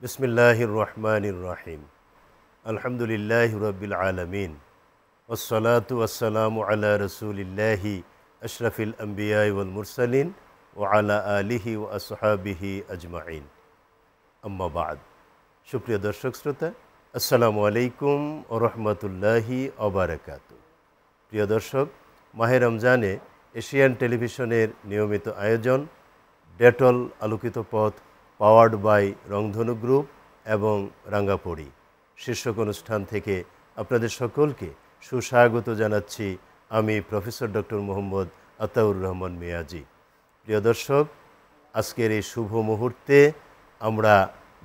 বিসমিল্লাহির রহমানির রহিম। আলহামদুলিল্লাহি রাব্বিল আলামিন। ওয়াসসালাতু ওয়াসসালামু আলা রাসূলিল্লাহি আশরাফিল আম্বিয়া ওয়াল মুরসালিন ওয়া আলা আলিহি ওয়া আসহাবিহি আজমাইন। আম্মা বা'দ। সুপ্রিয় দর্শক শ্রোতা, আসসালামু আলাইকুম ওয়া রাহমাতুল্লাহি ওয়া বারাকাতুহু। প্রিয় দর্শক, মাহে রমজানে এশিয়ান টেলিভিশনের নিয়মিত আয়োজন ডেটল আলোকিত পথ পাওয়ার্ড বাই রংধনু গ্রুপ এবং রাঙ্গাপড়ি শীর্ষক অনুষ্ঠান থেকে আপনাদের সকলকে সুস্বাগত জানাচ্ছি আমি প্রফেসর ডক্টর মোহাম্মদ আতাউর রহমান মিয়াজি। প্রিয় দর্শক, আজকের এই শুভ মুহূর্তে আমরা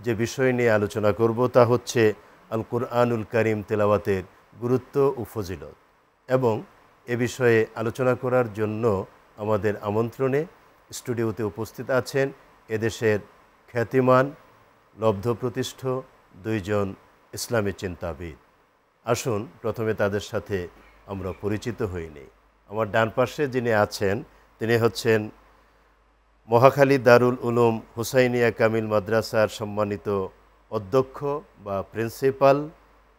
যে বিষয় নিয়ে আলোচনা করব তা হচ্ছে আল কুরআনুল কারীম তেলাওয়াতের গুরুত্ব ও ফজিলত, এবং এ বিষয়ে আলোচনা করার জন্য আমাদের আমন্ত্রণে স্টুডিওতে উপস্থিত আছেন এদেশের খ্যাতিমান লব্ধপ্রতিষ্ঠ দুইজন ইসলামী চিন্তাবিদ। আসুন প্রথমে তাদের সাথে আমরা পরিচিত হয়ে নিই। আমার ডান পাশে যিনি আছেন তিনি হচ্ছেন মহাখালী দারুল উলুম হুসাইনিয়া কামিল মাদ্রাসার সম্মানিত অধ্যক্ষ বা principal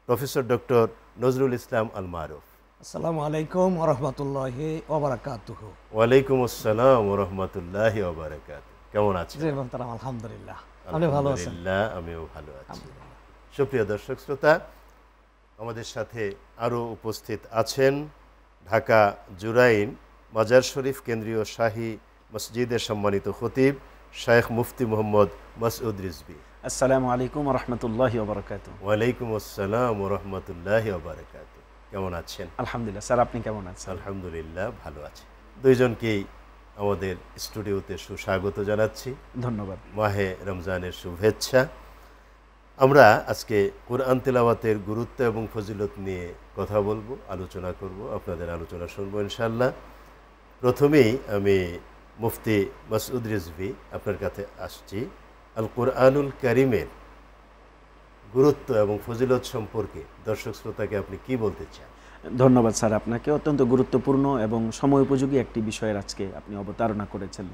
professor doctor Nazrul Islam আল মারুফ। আসসালামু আলাইকুম ওয়া রাহমাতুল্লাহি ওয়া বারাকাতুহু। ওয়ালাইকুম আসসালাম ওয়া রাহমাতুল্লাহি ওয়া বারাকাতুহু। কেমন আছেন? জি মোহতারাম, আলহামদুলিল্লাহ। আপনি ভালো আছেন? আলহামদুলিল্লাহ, আমিও ভালো আছি। সুপ্রিয় দর্শক শ্রোতা, আমাদের সাথে আরও উপস্থিত আছেন ঢাকা জুরাইন মাজার শরীফ কেন্দ্রীয় শাহী মসজিদের সম্মানিত খতিব শায়েখ মুফতি মোহাম্মদ মাসউদ রিজভী। আসসালামু আলাইকুম ওয়া রাহমাতুল্লাহি ওয়া বারাকাতুহু। ওয়ালাইকুম আসসালাম ওয়া রাহমাতুল্লাহি ওয়া বারাকাতুহু। কেমন আছেন? আলহামদুলিল্লাহ স্যার, আপনি কেমন আছেন? আলহামদুলিল্লাহ, ভালো আছি। দুইজনকেই আমাদের স্টুডিওতে সুস্বাগত জানাচ্ছি। ধন্যবাদ। মাহে রমজানের শুভেচ্ছা। আমরা আজকে কোরআন তেলাওয়াতের গুরুত্ব এবং ফজিলত নিয়ে কথা বলবো, আলোচনা করব, আপনাদের আলোচনা শুনবো ইনশাআল্লাহ। প্রথমেই আমি মুফতি মাসউদ রিজভী আপনার কাছে আসছি। আল কুরআনুল কারীমের গুরুত্ব এবং ফজিলত সম্পর্কে দর্শক শ্রোতাকে আপনি কি বলতে চান? ধন্যবাদ স্যার, আপনাকে। অত্যন্ত গুরুত্বপূর্ণ এবং সময় উপযোগী একটি বিষয়ের আজকে আপনি অবতারণা করেছেন।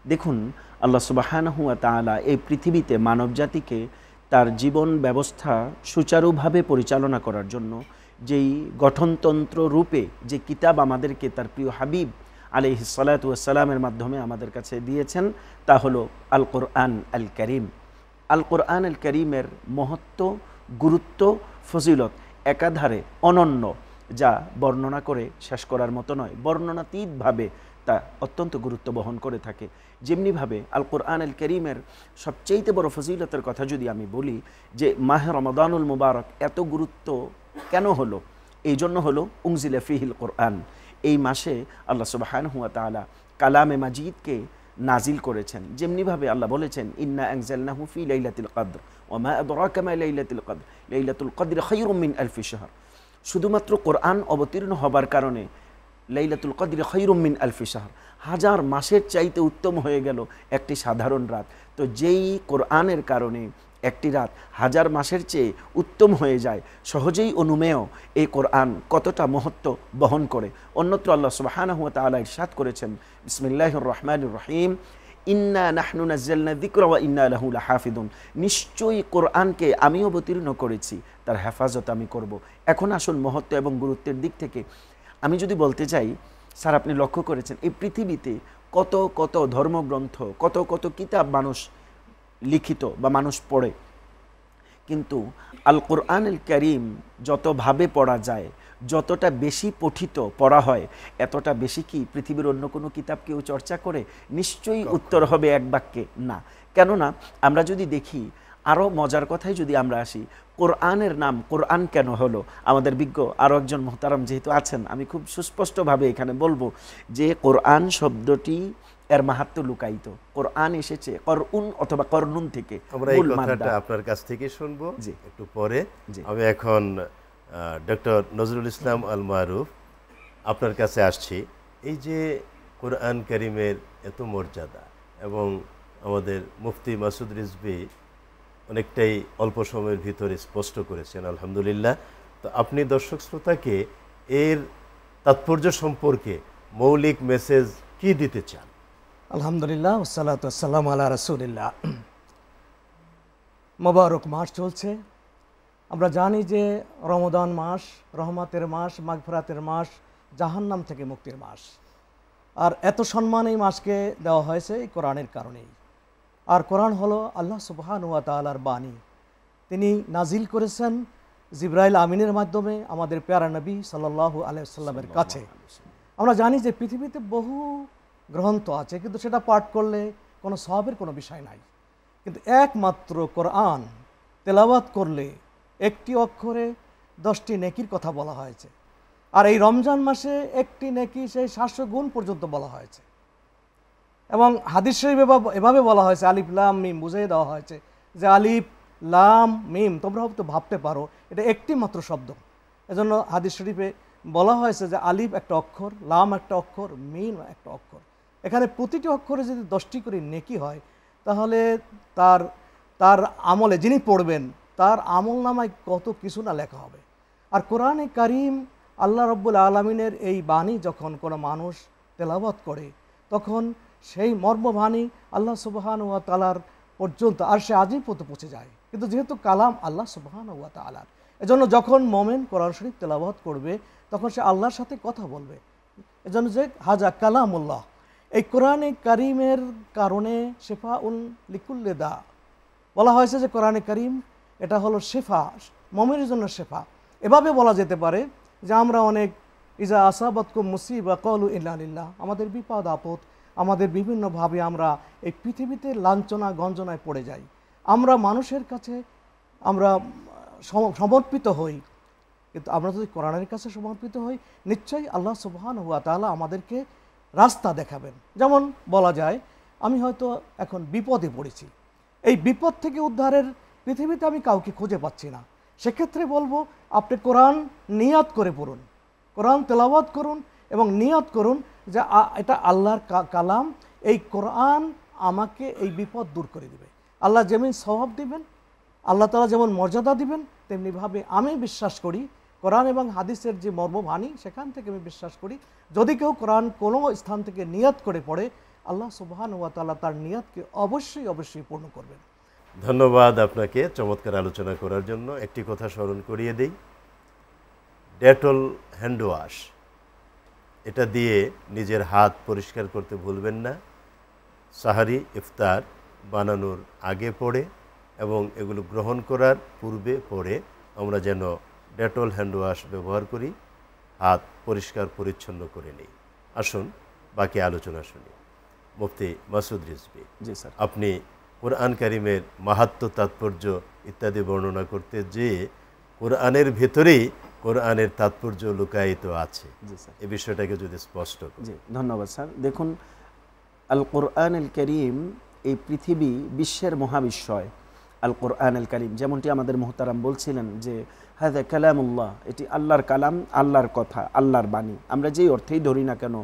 দেখুন, আল্লাহ সুবহানাহু ওয়া তাআলা এই পৃথিবীতে মানবজাতিকে তার জীবন ব্যবস্থা সুচারুভাবে পরিচালনা করার জন্য যেই গঠনতন্ত্র রূপে যে কিতাব আমাদেরকে তার প্রিয় হাবিব আলাইহিস সালাতু ওয়াস সালামের মাধ্যমে আমাদের কাছে দিয়েছেন তা হলো আল কুরআন আল কারীম। আল কুরআন আল কারীমের মহত্ব, গুরুত্ব, ফজিলত একাধারে অনন্য, যা বর্ণনা করে শেষ করার মতো নয়। বর্ণনাতীতভাবে তা অত্যন্ত গুরুত্ব বহন করে থাকে। যেমনিভাবে আল কুরআন আল কারীমের সবচেয়ে বড় ফজিলতের কথা যদি আমি বলি, যে মাহে রমাদানুল মুবারক এত গুরুত্ব কেন হলো? এই জন্য হলো উনজিলা ফিহিল কুরআন। এই মাসে আল্লাহ সুবহানাহু ওয়া তাআলা কালামে মাজিদকে নাজিল করেছেন। যেমনিভাবে আল্লাহ বলেছেন, ইন্না আনজালনাহু ফি লাইলাতিল কদর ওয়া মা আদরাকা মা লাইলাতুল কদর লাইলাতুল কদর খায়রুম মিন আলফি শাহর। শুধুমাত্র কোরআন অবতীর্ণ হবার কারণে লাইলাতুল কদর খায়রুম মিন আলফি শাহর, হাজার মাসের চাইতে উত্তম হয়ে গেল একটি সাধারণ রাত। তো যেই কোরআনের কারণে একটি রাত হাজার মাসের চেয়ে উত্তম হয়ে যায়, সহজেই অনুমেয় এই কোরআন কতটা মহত্ব বহন করে। অন্যত্র আল্লাহ সুবহানাহু ওয়া তাআলা ইরশাদ করেছেন, বিসমিল্লাহির রহমানির রহিম, ইন্না নাহনু নাযালনা যিকরা ওয়া ইন্না লাহু লাহাফিজুন। নিশ্চয়ই কোরআনকে আমি অবতীর্ণ করেছি, তার হেফাজত আমি করব। এখন আসুন মহত্ব এবং গুরুত্বের দিক থেকে আমি যদি বলতে চাই, স্যার আপনি লক্ষ্য করেছেন এই পৃথিবীতে কত কত ধর্মগ্রন্থ, কত কত কিতাব মানুষ লিখিত বা মানুষ পড়ে, কিন্তু আল কুরআন আল কারীম যতভাবে পড়া যায়, যতটা বেশি পঠিত পড়া হয়, এতটা বেশি কি পৃথিবীর অন্য কোনো কিতাব কেউ চর্চা করে? নিশ্চয়ই উত্তর হবে এক বাক্যে না। কেননা আমরা যদি দেখি, আরও মজার কথায় যদি আমরা আসি, কোরআনের নাম কোরআন কেন হলো? আমাদের বিজ্ঞ আরও একজন মোহতারাম যেহেতু আছেন, আমি খুব সুস্পষ্টভাবে এখানে বলবো যে কোরআন শব্দটি এর মাহাত্ম্য লুকায়িত। কোরআন এসেছে করউন অথবা করনুন থেকে। আমরা এই কথাটা আপনার কাছ থেকে শুনবো একটু পরে। আমি এখন ডক্টর নজরুল ইসলাম আল মারুফ আপনার কাছে আসছি। এই যে কোরআন কারীমের এত মর্যাদা, এবং আমাদের মুফতি মাসউদ রিজভী অনেকটাই অল্প সময়ের ভিতরে স্পষ্ট করেছেন, আলহামদুলিল্লাহ। তো আপনি দর্শক শ্রোতাকে এর তাৎপর্য সম্পর্কে মৌলিক মেসেজ কি দিতে চান? আলহামদুলিল্লাহ, ওয়াসসালাতু ওয়াসসালামু আলা রাসূলিল্লাহ। মোবারক মাস চলছে। আমরা জানি যে রমজান মাস রহমতের মাস, মাগফিরাতের মাস, জাহান্নাম থেকে মুক্তির মাস। আর এত সম্মান এই মাসকে দেওয়া হয়েছে এই কোরআনের কারণেই। আর কোরআন হলো আল্লাহ সুবহানাহু ওয়া তাআলার বাণী। তিনি নাজিল করেছেন জিবরাইল আমিনের মাধ্যমে আমাদের প্যারা নবী সাল্লাল্লাহু আলাইহি ওয়াসাল্লামের কাছে। আমরা জানি যে পৃথিবীতে বহু গ্রন্থ আছে, কিন্তু সেটা পাঠ করলে কোনো সওয়াবের কোনো বিষয় নাই। কিন্তু একমাত্র কোরআন তেলাওয়াত করলে একটি অক্ষরে 10টি নেকির কথা বলা হয়েছে। আর এই রমজান মাসে একটি নেকি সেই 700 গুণ পর্যন্ত বলা হয়েছে। এবং হাদিস শরীফে এভাবে বলা হয়েছে, আলিফ লাম মিম বুঝিয়ে দেওয়া হয়েছে যে আলিফ লাম মিম তোমরা হয়তো ভাবতে পারো এটা একটি মাত্র শব্দ। এজন্য হাদিস শরীফে বলা হয়েছে যে আলিফ একটা অক্ষর, লাম একটা অক্ষর, মিম একটা অক্ষর। এখানে প্রতিটি অক্ষরে যদি 10টি করে নেকি হয়, তাহলে তার আমলে যিনি পড়বেন তার আমল নামায় কত কিছু না লেখা হবে। আর কোরআনে কারিম আল্লাহ রব্বুল আলমিনের এই বাণী যখন কোনো মানুষ তেলাওয়াত করে, তখন সেই মর্মবাণী আল্লাহ সুবহানাহু ওয়া তাআলার পর্যন্ত আরশে আজিম পর্যন্ত পৌঁছে যায়। কিন্তু যেহেতু কালাম আল্লাহ সুবহানাহু ওয়া তাআলার, এজন্য যখন মোমেন কোরআন শরীফ তেলাওয়াত করবে তখন সে আল্লাহর সাথে কথা বলবে। এজন্য যে হাজা কালামুল্লাহ, এই কোরআনে কারিমের কারণে শেফাউন লিকুল্লি দা বলা হয়েছে যে কোরআনে কারিম এটা হলো শেফা, মোমেনের জন্য শেফা। এভাবে বলা যেতে পারে যে আমরা অনেক ইজা আসাবাতকুম মুসিবা ক্বালু ইন্না লিল্লাহ, আমাদের বিপদ আপদ, আমাদের বিভিন্নভাবে আমরা এই পৃথিবীতে লাঞ্ছনা গঞ্জনায় পড়ে যাই। আমরা মানুষের কাছে আমরা সমর্পিত হই, কিন্তু আমরা যদি কোরআনের কাছে সমর্পিত হই, নিশ্চয়ই আল্লাহ সুবহানাহু ওয়া তাআলা আমাদেরকে রাস্তা দেখাবেন। যেমন বলা যায় আমি হয়তো এখন বিপদে পড়েছি, এই বিপদ থেকে উদ্ধারের পৃথিবীতে আমি কাউকে খুঁজে পাচ্ছি না, সেক্ষেত্রে বলবো আপনি কোরআন নিয়াত করে পড়ুন, কোরআন তেলাওয়াত করুন এবং নিয়াত করুন যে এটা আল্লাহর কালাম, এই কোরআন আমাকে এই বিপদ দূর করে দিবে। আল্লাহ যেমন সওয়াব দিবেন, আল্লাহ তাআলা যেমন মর্যাদা দিবেন, তেমনিভাবে আমি বিশ্বাস করি কোরআন এবং হাদিসের যে মর্মবাণী সেখান থেকে আমি বিশ্বাস করি যদি কেউ কোরআন কোনো স্থান থেকে নিয়াত করে পড়ে, আল্লাহ সুবহানাহু ওয়া তাআলা তার নিয়াতকে অবশ্যই পূর্ণ করবেন। ধন্যবাদ আপনাকে চমৎকার আলোচনা করার জন্য। একটি কথা স্মরণ করিয়ে দেই, ডেটল হ্যান্ড ওয়াশ, এটা দিয়ে নিজের হাত পরিষ্কার করতে ভুলবেন না। সাহারি ইফতার বানানোর আগে পড়ে এবং এগুলো গ্রহণ করার পূর্বে পড়ে আমরা যেন ডেটল হ্যান্ড ওয়াশ ব্যবহার করি, হাত পরিষ্কার পরিচ্ছন্ন করে নিই। আসুন বাকি আলোচনা শুনি। মুফতি মাসুদ রিজভী, জি স্যার, আপনি কোরআন কারিমের মাহাত্ম্য, তাৎপর্য ইত্যাদি বর্ণনা করতে যে কোরআনের ভেতরেই কোরআনের তাৎপর্য লুকায়িত আছে, জি স্যার, এই বিষয়টাকে যদি স্পষ্ট করেন। জি ধন্যবাদ স্যার। দেখুন, আল কোরআন আল করিম এই পৃথিবী বিশ্বের মহাবিশ্বয়। আল কোরআন আল করিম যেমনটি আমাদের মুহতারাম বলছিলেন যে হাযা কালামুল্লাহ, এটি আল্লাহর কালাম, আল্লাহর কথা, আল্লাহর বাণী। আমরা যেই অর্থেই ধরি না কেন,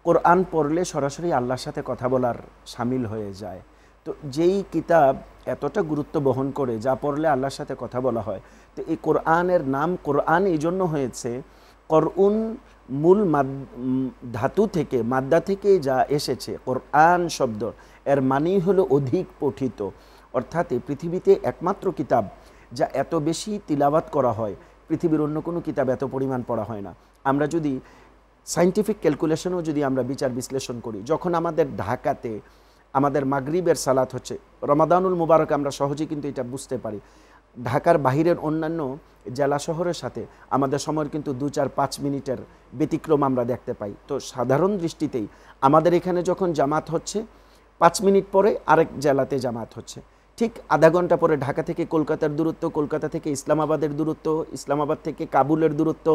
কোরআন পড়লে সরাসরি আল্লাহর সাথে কথা বলার শামিল হয়ে যায়। তো যেই কিতাব এতটা গুরুত্ব বহন করে, যা পড়লে আল্লাহর সাথে কথা বলা হয়, তো এই কোরআনের নাম কোরআন এই জন্য হয়েছে, করউন মূল ধাতু থেকে, মাদ্দা থেকে যা এসেছে কোরআন শব্দ, এর মানেই হলো অধিক পঠিত। অর্থাৎ এই পৃথিবীতে একমাত্র কিতাব যা এত বেশি তিলাওয়াত করা হয়, পৃথিবীর অন্য কোনো কিতাব এত পরিমাণ পড়া হয় না। আমরা যদি সায়েন্টিফিক ক্যালকুলেশনও যদি আমরা বিচার বিশ্লেষণ করি, যখন আমাদের ঢাকাতে আমাদের মাগরিবের সালাত হচ্ছে, রমাদানুল মুবারক আমরা সহজেই কিন্তু এটা বুঝতে পারি, ঢাকার বাহিরের অন্যান্য জেলা শহরের সাথে আমাদের সময়ের কিন্তু 2-4-5 মিনিটের ব্যতিক্রম আমরা দেখতে পাই। তো সাধারণ দৃষ্টিতেই আমাদের এখানে যখন জামাত হচ্ছে, 5 মিনিট পরে আরেক জেলাতে জামাত হচ্ছে, ঠিক আধা ঘন্টা পরে ঢাকা থেকে কলকাতার দূরত্ব, কলকাতা থেকে ইসলামাবাদের দূরত্ব, ইসলামাবাদ থেকে কাবুলের দূরত্ব,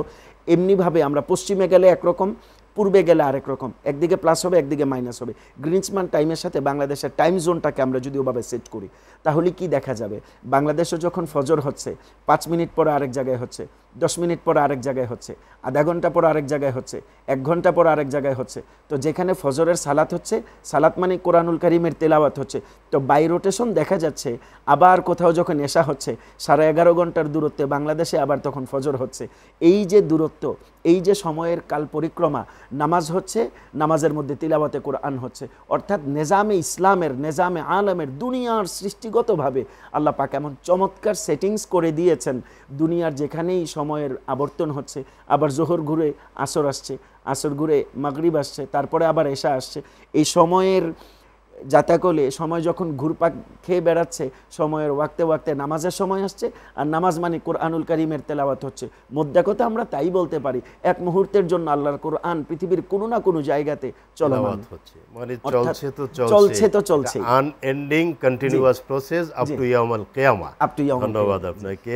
এমনিভাবে আমরা পশ্চিমে গেলে একরকম, পূর্বে গেলে আরেক রকম, একদিকে প্লাস হবে একদিকে মাইনাস হবে। গ্রিনচমান টাইমের সাথে বাংলাদেশের টাইম জোনটাকে আমরা যদি ওভাবে সেট করি, তাহলে কি দেখা যাবে, বাংলাদেশে যখন ফজর হচ্ছে 5 মিনিট পরে আরেক জায়গায় হচ্ছে, 10 মিনিট পরে আরেক জায়গায় হচ্ছে, আধা ঘন্টা পরে আরেক জায়গায় হচ্ছে, 1 ঘন্টা পরে আরেক জায়গায় হচ্ছে। তো যেখানে ফজরের সালাত হচ্ছে, সালাত মানে কোরআনুল কারিমের তেলাওয়াত হচ্ছে, তো বাই রোটেশন দেখা যাচ্ছে আবার কোথাও যখন এশা হচ্ছে 11.5 ঘন্টার দূরত্বে বাংলাদেশে আবার তখন ফজর হচ্ছে। এই যে দূরত্ব, এই যে সময়ের কাল পরিক্রমা, নামাজ হচ্ছে, নামাজের মধ্যে তিলাওয়াতে কোরআন হচ্ছে, অর্থাৎ নেজামে ইসলামের, নেজামে আলমের, দুনিয়ার সৃষ্টিগতভাবে আল্লাহ পাক এমন চমৎকার সেটিংস করে দিয়েছেন, দুনিয়ার যেখানেই সময়ের আবর্তন হচ্ছে, আবার জোহর ঘুরে আসর আসছে, আসর ঘুরে মাগরিব আসছে, তারপরে আবার এশা আসছে, এই সময়ের জাতাকলে সময় যখন ঘুরপাক খেয়ে বেড়াচ্ছে, সময়ের ওয়াক্তে ওয়াক্তে নামাজের সময় আসছে, আর নামাজ মানে কোরআনুল কারীমের তেলাওয়াত হচ্ছে। মোদ্দা কথা আমরা তাই বলতে পারি, এক মুহূর্তের জন্য আল্লাহর কোরআন পৃথিবীর কোনো না কোনো জায়গাতে চলমান হচ্ছে, মানে চলছে তো চলছে, unending continuous process up to ইয়াউমুল কিয়ামা। ধন্যবাদ আপনাকে।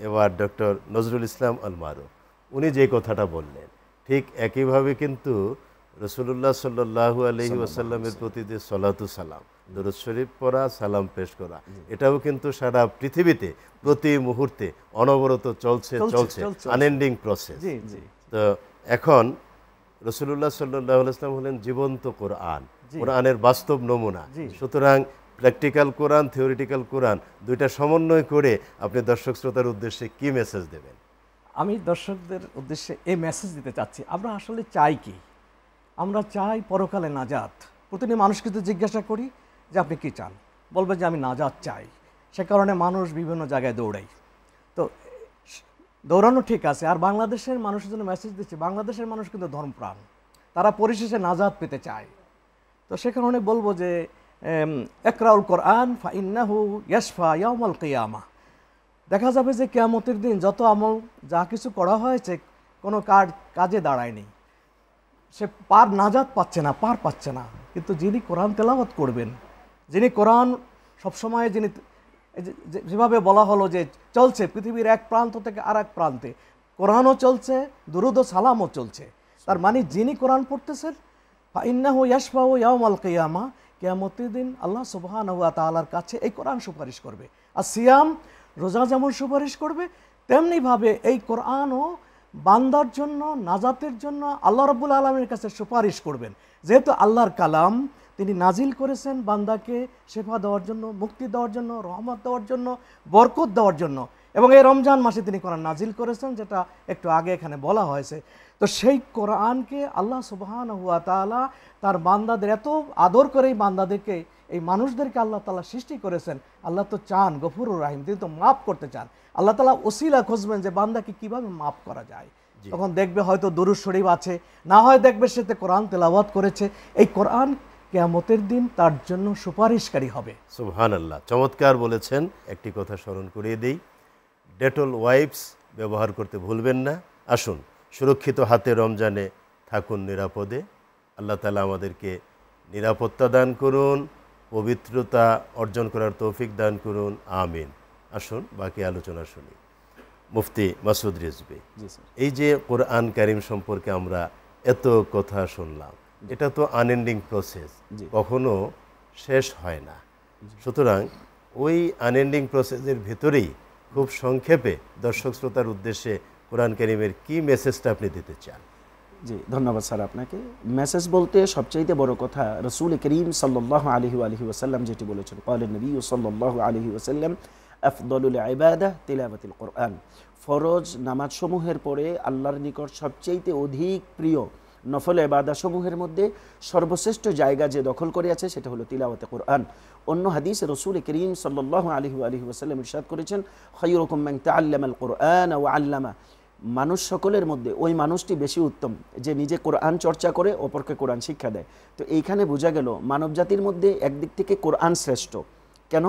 এবার ডক্টর নজরুল ইসলাম আল মারুফ, উনি যে কথাটা বললেন ঠিক একইভাবে কিন্তু রাসূলুল্লাহ সাল্লাল্লাহু আলাইহি ওয়াসাল্লামের প্রতি যে সালাতু সালাম, দরুদ শরীফ পড়া, সালাম পেশ করা, এটাও কিন্তু সারা পৃথিবীতে প্রতি মুহূর্তে অনবরত চলছে আনএন্ডিং প্রসেস। তো এখন রাসূলুল্লাহ সাল্লাল্লাহু আলাইহি ওয়াসাল্লাম হলেন জীবন্ত কোরআন, কোরআনের বাস্তব নমুনা। সুতরাং প্র্যাকটিক্যাল কোরআন, থিওরিটিক্যাল কোরআন দুইটা সমন্বয় করে আপনি দর্শক শ্রোতার উদ্দেশ্যে কি মেসেজ দেবেন? আমি দর্শকদের উদ্দেশ্যে এই মেসেজ দিতে চাচ্ছি, আমরা আসলে চাই কি? আমরা চাই পরকালে নাজাত। প্রতিটি মানুষকে যদি জিজ্ঞাসা করি যে আপনি কি চান, বলবে যে আমি নাজাত চাই। সে কারণে মানুষ বিভিন্ন জায়গায় দৌড়াই। তো দৌড়ানো ঠিক আছে, আর বাংলাদেশের মানুষের জন্য মেসেজ দিচ্ছি, বাংলাদেশের মানুষ কিন্তু ধর্মপ্রাণ, তারা পরিশেষে নাজাত পেতে চায়। তো সে কারণে বলবো যে ইকরাউল কোরআন ফাইন্নাহু ইয়াশফা ইয়াউমাল কিয়ামা। দেখা যাবে যে কিয়ামতের দিন যত আমল যা কিছু করা হয়েছে কোনো কাজে দাঁড়ায়নি, সে নাজাত পাচ্ছে না, পাচ্ছে না। কিন্তু যিনি কোরআন তেলাওয়াত করবেন, যিনি কোরআন সবসময়, যিনি যেভাবে বলা হলো যে চলছে পৃথিবীর এক প্রান্ত থেকে আর এক প্রান্তে, কোরআনও চলছে, দুরুদ ও সালামও চলছে, তার মানে যিনি কোরআন পড়তেছেন ফাইন্নাহু ইয়াশফাউ ইয়াউমাল কিয়ামা, কিয়ামতের দিন আল্লাহ সুবহানাহু ওয়া তাআলার কাছে এই কোরআন সুপারিশ করবে। আর সিয়াম, রোজা যেমন সুপারিশ করবে, তেমনিভাবে এই কোরআনও বান্দার জন্য, নাজাতের জন্য আল্লাহ রাব্বুল আলামিনের কাছে সুপারিশ করবেন। যেহেতু আল্লাহর কালাম, তিনি নাজিল করেছেন বান্দাকে শেফা দেওয়ার জন্য, মুক্তি দেওয়ার জন্য, রহমত দেওয়ার জন্য, বরকত দেওয়ার জন্য, এবং এই রমজান মাসে তিনি কোরআন নাজিল করেছেন, যেটা একটু আগে এখানে বলা হয়েছে। তো সেই কোরআনকে আল্লাহ সুবহানাহু ওয়া তাআলা তার বান্দাদের এত আদর করে, এই বান্দাদেরকে, এই মানুষদেরকে আল্লাহ তাআলা সৃষ্টি করেছেন। আল্লাহ তো চান গফুরুর রাহিম, তিনি তো মাফ করতে চান। আল্লাহ তাআলা ওসিলা খুঁজবেন যে বান্দাকে কিভাবে মাফ করা যায়। তখন দেখবে হয়তো দুরূদ শরীফ আছে, না হয় দেখবে সেতে কোরআন তেলাওয়াত করেছে। এই কোরআন কিয়ামতের দিন তার জন্য সুপারিশকারী হবে। সুবহানাল্লাহ, চমৎকার বলেছেন। একটি কথা স্মরণ করিয়ে দেই, ডেটল ওয়াইপস ব্যবহার করতে ভুলবেন না। আসুন সুরক্ষিত হাতে রমজানে থাকুন নিরাপদে। আল্লাহ তাআলা আমাদেরকে নিরাপত্তা দান করুন, পবিত্রতা অর্জন করার তৌফিক দান করুন, আমিন। আসুন বাকি আলোচনা শুনি। মুফতি মাসুদ রিজভী, এই যে কোরআন কারীম সম্পর্কে আমরা এত কথা শুনলাম, এটা তো আনএন্ডিং প্রসেস, কখনো শেষ হয় না। সুতরাং ওই আনএন্ডিং প্রসেসের ভেতরেই খুব সংক্ষেপে দর্শক শ্রোতার উদ্দেশ্যে কোরআন কারীমের কি মেসেজটা আপনি দিতে চান? জি, ধন্যবাদ স্যার আপনাকে। মেসেজ বলতে সবচাইতে বড় কথা রাসূল করিম সাল্লাল্লাহু আলাইহি ওয়াসাল্লাম যেটি বলেছেন, ক্বালেন নবী সাল্লাল্লাহু আলাইহি ওয়াসাল্লাম আফদলুল ইবাদাহ তিলাওয়াতুল কোরআন। ফরজ নামাজসমূহের পরে আল্লাহর নিকট সবচাইতে অধিক প্রিয় নফল ইবাদাতসমূহের মধ্যে সর্বশ্রেষ্ঠ জায়গা যে দখল করে আছে সেটা হলো তিলাওয়াতে কোরআন। অন্য হাদিসে রাসূল করিম সাল্লাল্লাহু আলাইহি ওয়াসাল্লাম ইরশাদ করেছেন, খায়রুকুম মান তাআল্লামাল কোরআন ওয়া আল্লামা। মানুষ সকলের মধ্যে ওই মানুষটি বেশি উত্তম যে নিজে কোরআন চর্চা করে অপরকে কোরআন শিক্ষা দেয়। তো এইখানে বোঝা গেল মানব জাতির মধ্যে একদিক থেকে কোরআন শ্রেষ্ঠ, কেন?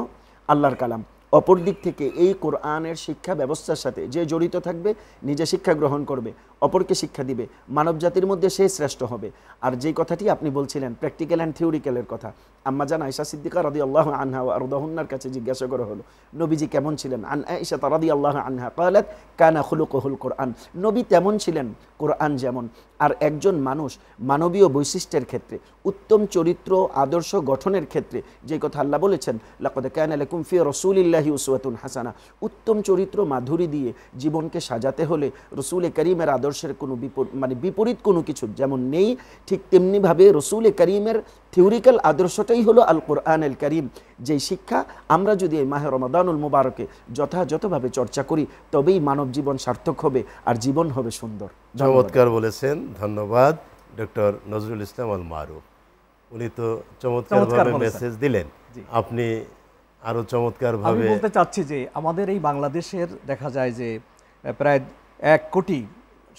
আল্লাহর কালাম। অপর দিক থেকে এই কোরআনের শিক্ষা ব্যবস্থার সাথে যে জড়িত থাকবে, নিজে শিক্ষা গ্রহণ করবে, অপরকে শিক্ষা দিবে, মানব জাতির মধ্যে সে শ্রেষ্ঠ হবে। আর যে কথাটি আপনি বলছিলেন প্র্যাকটিক্যাল অ্যান্ড থিওরিক্যালের কথা, আম্মা জান আয়েশা সিদ্দিকা রাদিয়াল্লাহু আনহা ওয়া আরদাহুন্নার কাছে জিজ্ঞাসা করা হলো নবীজি কেমন ছিলেন। আন আয়েশা রাদিয়াল্লাহু আনহা ক্বালাত কানা খুলুকুহুল কোরআন। নবী তেমন ছিলেন, কোরআন যেমন। আর একজন মানুষ মানবীয় বৈশিষ্ট্যের ক্ষেত্রে, উত্তম চরিত্র আদর্শ গঠনের ক্ষেত্রে যে কথা আল্লাহ বলেছেন, লাকাদ কানা লাকুম ফি রাসূলিল্লাহি রাসূলিল্লাহি উসওয়াতুন হাসানা। উত্তম চরিত্র মাধুরী দিয়ে জীবনকে সাজাতে হলে রসুল করিমের আদর্শের কোনো বিপরীত কোনো কিছু যেমন নেই, ঠিক তেমনিভাবে রসুল করিমের থিওরিক্যাল আদর্শটাই হলো আল কোরআনুল কারীম। যেই শিক্ষা আমরা যদি এই মাহে রমাদানুল মুবারকে যথাযথভাবে চর্চা করি তবেই মানব জীবন সার্থক হবে আর জীবন হবে সুন্দর। চমৎকার বলেছেন, ধন্যবাদ ডক্টর নজরুল ইসলাম আল মারুফ। উনি তো চমৎকারভাবে মেসেজ দিলেন, আপনি আরো চমৎকারভাবে। আমি বলতে চাচ্ছি যে আমাদের এই বাংলাদেশের দেখা যায় যে প্রায় 1 কোটি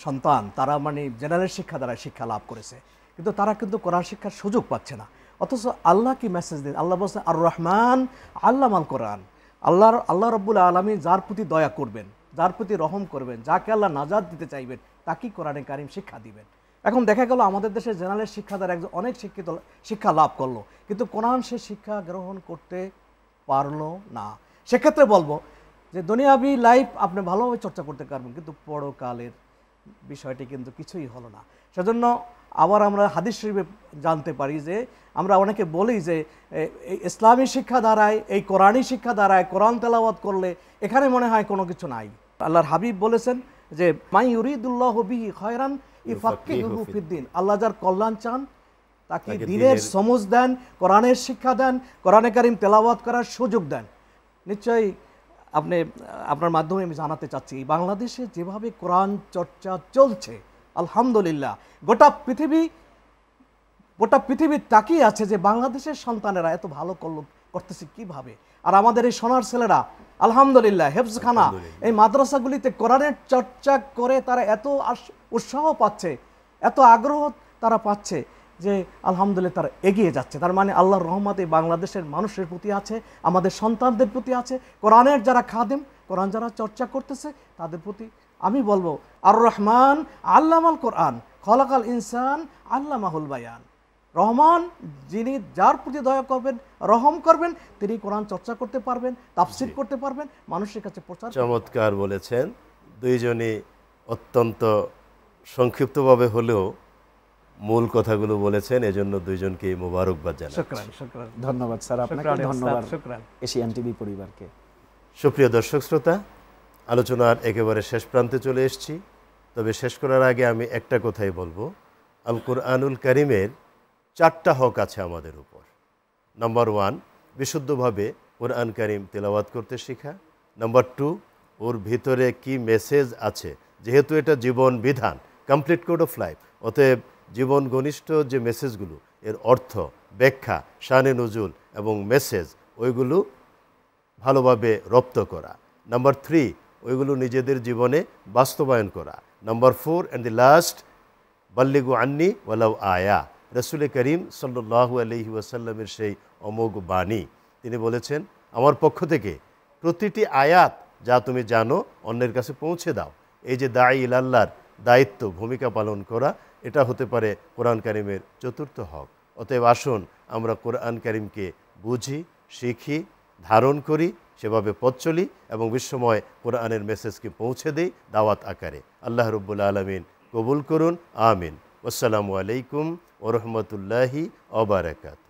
সন্তান তারা জেনারেল শিক্ষা দ্বারা শিক্ষা লাভ করেছে, কিন্তু তারা কিন্তু কোরআন শিক্ষার সুযোগ পাচ্ছে না। অথচ আল্লাহ কি মেসেজ দিন, আল্লাহ বলছেন আর রহমান আল্লামাল কোরআন। আল্লাহ রব্বুল আলামিন যার প্রতি দয়া করবেন, যার প্রতি রহম করবেন, যাকে আল্লাহ নাজাত দিতে চাইবেন তাকেই কোরআনে কারিম শিক্ষা দিবেন। এখন দেখা গেল আমাদের দেশের জেনারেল শিক্ষা দ্বারা একজন অনেক শিক্ষিত শিক্ষা লাভ করলো, কিন্তু কোরআন সে শিক্ষা গ্রহণ করতে পারলো না। সেক্ষেত্রে বলবো যে দুনিয়াবি লাইফ আপনি ভালোভাবে চর্চা করতে পারবেন, কিন্তু পরকালের বিষয়টি কিন্তু কিছুই হলো না। সেজন্য আবার আমরা হাদিস শরীফে জানতে পারি যে আমরা অনেকে বলি যে ইসলামী শিক্ষা দ্বারায়, এই কোরআনী শিক্ষা দ্বারায় কোরআন তেলাওয়াত করলে এখানে মনে হয় কোনো কিছু নাই। আল্লাহর হাবিব বলেছেন যে মাই ইউরিদুল্লাহু বিহি খায়রান ইউফাক্কিহুহু ফিদ্দিন। আল্লাহ যার কল্যাণ চান তাকে দ্বীনের সমঝ দেন, কোরআনের শিক্ষা দেন, কোরআনে কারিম তেলাওয়াত করার সুযোগ দেন। নিশ্চয়ই আপনার মাধ্যমে আমি জানাতে চাচ্ছি বাংলাদেশে যেভাবে কোরআন চর্চা চলছে আলহামদুলিল্লাহ, গোটা পৃথিবী তাকিয়ে আছে যে বাংলাদেশের সন্তানেরা এত ভালো করতেছে কিভাবে। আর আমাদের এই সোনার ছেলেরা আলহামদুলিল্লাহ হেফজখানা, এই মাদ্রাসাগুলিতে কোরআনের চর্চা করে তারা এত উৎসাহ পাচ্ছে, এত আগ্রহ তারা পাচ্ছে যে আলহামদুলিল্লাহ তারা এগিয়ে যাচ্ছে। তার মানে আল্লাহর রহমত এই বাংলাদেশের মানুষের প্রতি আছে, আমাদের সন্তানদের প্রতি আছে। কোরআনের যারা খাদেম, কোরআন যারা চর্চা করতেছে তাদের প্রতি আমি বলবো আর রহমান আল্লামাল কোরআন খলাকাল ইনসান আল্লামাহুল বায়ান। রহমান যিনি যার প্রতি দয়া করবেন, রহম করবেন, তিনি কোরআন চর্চা করতে পারবেন, তাফসীর করতে পারবেন, মানুষের কাছে প্রচার। চমৎকার বলেছেন দুইজনই, অত্যন্ত সংক্ষিপ্তভাবে হলেও মূল কথাগুলো বলেছেন, এজন্য দুইজনকে মোবারকবাদ জানাচ্ছি। শুকরান, শুকরান। ধন্যবাদ স্যার আপনাকে, ধন্যবাদ এশিয়ান টিভি পরিবারকে। সুপ্রিয় দর্শক শ্রোতা, আলোচনার একেবারে শেষ প্রান্তে চলে এসেছি। তবে শেষ করার আগে আমি একটা কথাই বলবো, আল কোরআনুল কারীমের 4টা হক আছে আমাদের উপর। নাম্বার 1, বিশুদ্ধভাবে কোরআন কারীম তেলাওয়াত করতে শেখা। নাম্বার 2, ওর ভিতরে কি মেসেজ আছে, যেহেতু এটা জীবন বিধান, কমপ্লিট কোড অফ লাইফ, অতএব জীবন ঘনিষ্ঠ যে মেসেজগুলো, এর অর্থ, ব্যাখ্যা, শানে নুজুল এবং মেসেজ, ওইগুলো ভালোভাবে রপ্ত করা। নাম্বার 3, ওইগুলো নিজেদের জীবনে বাস্তবায়ন করা। নাম্বার 4 অ্যান্ড দি লাস্ট, বাল্লিগু আন্নি ওয়ালাউ আয়া। রাসূল করিম সাল্লাল্লাহু আলাইহি ওয়াসাল্লামের সেই অমোঘ বাণী, তিনি বলেছেন আমার পক্ষ থেকে প্রতিটি আয়াত যা তুমি জানো অন্যের কাছে পৌঁছে দাও। এই যে দাঈ ইলাল্লাহর দায়িত্ব, ভূমিকা পালন করা, এটা হতে পারে কোরআন কারীমের 4র্থ হক। অতএব আসুন আমরা কোরআন কারীমকে বুঝি, শিখি, ধারণ করি, সেভাবে পথ চলি এবং বিশ্বময় কোরআনের মেসেজকে পৌঁছে দেই দাওয়াত আকারে। আল্লাহ রাব্বুল আলামিন কবুল করুন, আমিন। আসসালামু আলাইকুম ওয়া রাহমাতুল্লাহি ওয়া বারাকাতুহু।